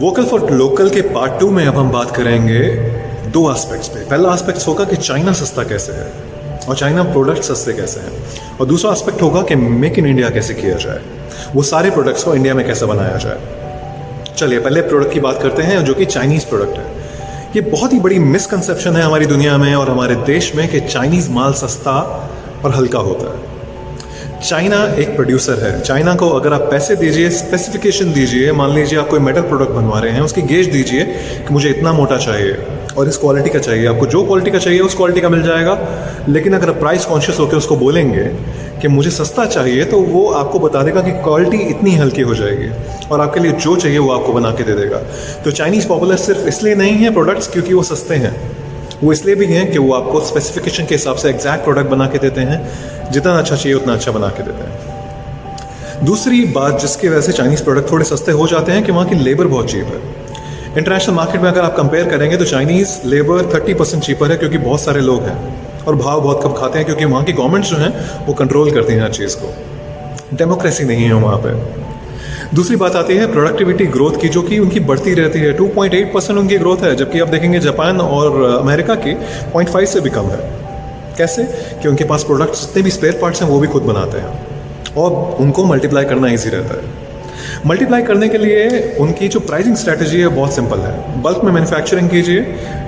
Vocal for local के part 2 में अब हम बात करेंगे दो एस्पेक्ट्स पे। पहला एस्पेक्ट होगा कि चाइना सस्ता कैसे है और चाइना प्रोडक्ट सस्ते कैसे हैं, और दूसरा एस्पेक्ट होगा कि मेक इन इंडिया कैसे किया जाए, वो सारे प्रोडक्ट्स को इंडिया में कैसे बनाया जाए। चलिए पहले प्रोडक्ट की बात करते हैं जो कि चाइनीज़ प्रोडक्ट है। ये बहुत ही बड़ी मिसकंसेप्शन है हमारी दुनिया में और हमारे देश में कि चाइनीज़ माल सस्ता और हल्का होता है। चाइना एक प्रोड्यूसर है। चाइना को अगर आप पैसे दीजिए, स्पेसिफिकेशन दीजिए, मान लीजिए आप कोई मेटल प्रोडक्ट बनवा रहे हैं, उसकी गेज दीजिए कि मुझे इतना मोटा चाहिए और इस क्वालिटी का चाहिए, आपको जो क्वालिटी का चाहिए उस क्वालिटी का मिल जाएगा। लेकिन अगर आप प्राइस कॉन्शियस होकर उसको बोलेंगे कि मुझे सस्ता चाहिए, तो वो आपको बता देगा कि क्वालिटी इतनी हल्की हो जाएगी और आपके लिए जो चाहिए वो आपको बना के दे देगा। तो चाइनीज़ पॉपुलर सिर्फ इसलिए नहीं है प्रोडक्ट्स क्योंकि वो सस्ते हैं, वो इसलिए भी हैं कि वो आपको स्पेसिफिकेशन के हिसाब से एग्जैक्ट प्रोडक्ट बना के देते हैं, जितना अच्छा चाहिए उतना अच्छा बना के देते हैं। दूसरी बात जिसकी वजह से चाइनीज़ प्रोडक्ट थोड़े सस्ते हो जाते हैं कि वहाँ की लेबर बहुत चीप है। इंटरनेशनल मार्केट में अगर आप कंपेयर करेंगे तो चाइनीज़ लेबर 30% चीपर है क्योंकि बहुत सारे लोग हैं और भाव बहुत कम खाते हैं क्योंकि वहाँ की गवर्नमेंट जो है वो कंट्रोल करती हैं हर चीज़ को। डेमोक्रेसी नहीं है वहाँ पे। दूसरी बात आती है प्रोडक्टिविटी ग्रोथ की, जो कि उनकी बढ़ती रहती है। 2.8% उनकी ग्रोथ है, जबकि आप देखेंगे जापान और अमेरिका की 0.5 से भी कम है। कैसे? कि उनके पास प्रोडक्ट्स जितने भी स्पेयर पार्ट्स हैं वो भी खुद बनाते हैं और उनको मल्टीप्लाई करना ईजी रहता है। मल्टीप्लाई करने के लिए उनकी जो प्राइसिंग स्ट्रैटेजी है बहुत सिंपल है। बल्क में मैन्युफैक्चरिंग कीजिए,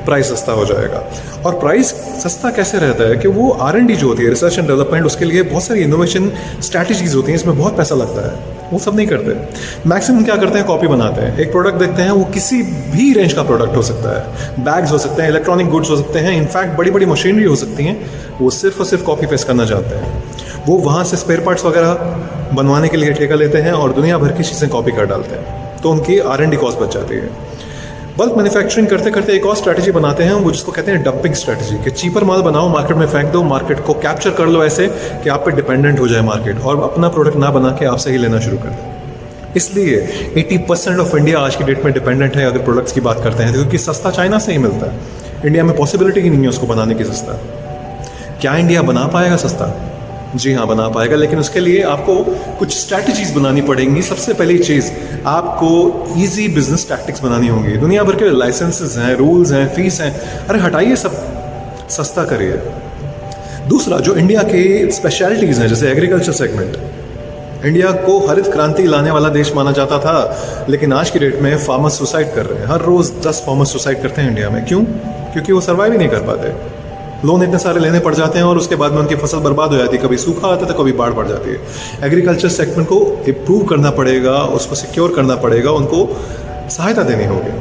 प्राइस सस्ता हो जाएगा। और प्राइस सस्ता कैसे रहता है कि वो R&D जो होती है, रिसर्च एंड डेवलपमेंट, उसके लिए बहुत सारी इनोवेशन स्ट्रैटेजीज होती हैं, इसमें बहुत पैसा लगता है। वो सब नहीं करते। मैक्सिमम क्या करते हैं, कॉपी बनाते हैं। एक प्रोडक्ट देखते हैं, वो किसी भी रेंज का प्रोडक्ट हो सकता है, बैग्स हो सकते हैं, इलेक्ट्रॉनिक गुड्स हो सकते हैं, इनफैक्ट बड़ी बड़ी मशीनरी हो सकती हैं। वो सिर्फ और सिर्फ कॉपी पेस्ट करना चाहते हैं। वो वहाँ से स्पेयर पार्ट्स वगैरह बनवाने के लिए ठेका लेते हैं और दुनिया भर की चीज़ें कॉपी कर डालते हैं, तो उनकी R&D कॉस्ट बच जाती है। बल्क मैन्युफैक्चरिंग करते करते एक और स्ट्रैटेजी बनाते हैं, वो जिसको कहते हैं डंपिंग स्ट्रैटेजी, कि चीपर माल बनाओ, मार्केट में फेंक दो, मार्केट को कैप्चर कर लो ऐसे कि आप पे डिपेंडेंट हो जाए मार्केट और अपना प्रोडक्ट ना बना के आपसे ही लेना शुरू कर दे। इसलिए 80% ऑफ इंडिया आज की डेट में डिपेंडेंट है अगर प्रोडक्ट्स की बात करते हैं, क्योंकि सस्ता चाइना से ही मिलता है। इंडिया में पॉसिबिलिटी ही नहीं है उसको बनाने की सस्ता। क्या इंडिया बना पाएगा सस्ता? जी हाँ, बना पाएगा, लेकिन उसके लिए आपको कुछ स्ट्रैटेजीज बनानी पड़ेंगी। सबसे पहली चीज़, आपको इजी बिजनेस टैक्टिक्स बनानी होंगी। दुनिया भर के लाइसेंसेस हैं, रूल्स हैं, फीस हैं, अरे हटाइए सब, सस्ता करिए। दूसरा, जो इंडिया के स्पेशलिटीज़ हैं, जैसे एग्रीकल्चर सेगमेंट, इंडिया को हरित क्रांति लाने वाला देश माना जाता था, लेकिन आज की डेट में फार्मर्स सुसाइड कर रहे हैं। हर रोज़ 10 फार्मर्स सुसाइड करते हैं इंडिया में। क्यों? क्योंकि वो सर्वाइव ही नहीं कर पाते। लोन इतने सारे लेने पड़ जाते हैं और उसके बाद में उनकी फसल बर्बाद हो जाती है। कभी सूखा आता है तो कभी बाढ़ पड़ जाती है। एग्रीकल्चर सेगमेंट को इम्प्रूव करना पड़ेगा, उसको सिक्योर करना पड़ेगा, उनको सहायता देनी होगी।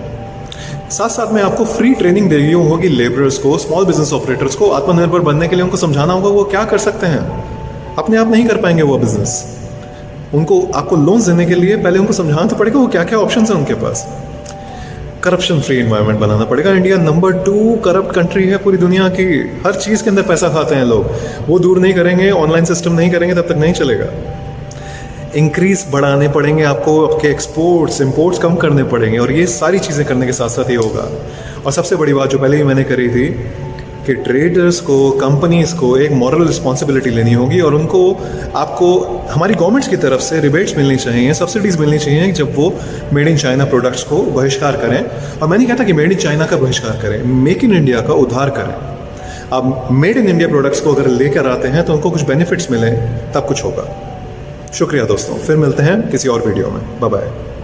साथ साथ में आपको फ्री ट्रेनिंग देनी होगी लेबरर्स को, स्मॉल बिजनेस ऑपरेटर्स को। आत्मनिर्भर बनने के लिए उनको समझाना होगा वो क्या कर सकते हैं। अपने आप नहीं कर पाएंगे वो बिजनेस। उनको आपको लोन देने के लिए पहले उनको समझाना तो पड़ेगा वो क्या क्या ऑप्शन है उनके पास। करप्शन फ्री एनवायरनमेंट बनाना पड़ेगा। इंडिया नंबर 2 करप्ट कंट्री है पूरी दुनिया की। हर चीज़ के अंदर पैसा खाते हैं लोग। वो दूर नहीं करेंगे, ऑनलाइन सिस्टम नहीं करेंगे तब तक नहीं चलेगा। इंक्रीज बढ़ाने पड़ेंगे आपको, आपके एक्सपोर्ट्स इंपोर्ट्स कम करने पड़ेंगे, और ये सारी चीज़ें करने के साथ साथ ये होगा। और सबसे बड़ी बात जो पहले ही मैंने करी थी कि ट्रेडर्स को, कंपनीज़ को एक मॉरल रिस्पॉन्सिबिलिटी लेनी होगी और उनको, आपको हमारी गवर्नमेंट्स की तरफ से रिबेट्स मिलनी चाहिए, सब्सिडीज़ मिलनी चाहिए जब वो मेड इन चाइना प्रोडक्ट्स को बहिष्कार करें। और मैं नहीं कहता कि मेड इन चाइना का बहिष्कार करें, मेक इन इंडिया का उद्धार करें। अब मेड इन इंडिया प्रोडक्ट्स को अगर लेकर आते हैं तो उनको कुछ बेनिफिट्स मिलें, तब कुछ होगा। शुक्रिया दोस्तों, फिर मिलते हैं किसी और वीडियो में। Bye bye.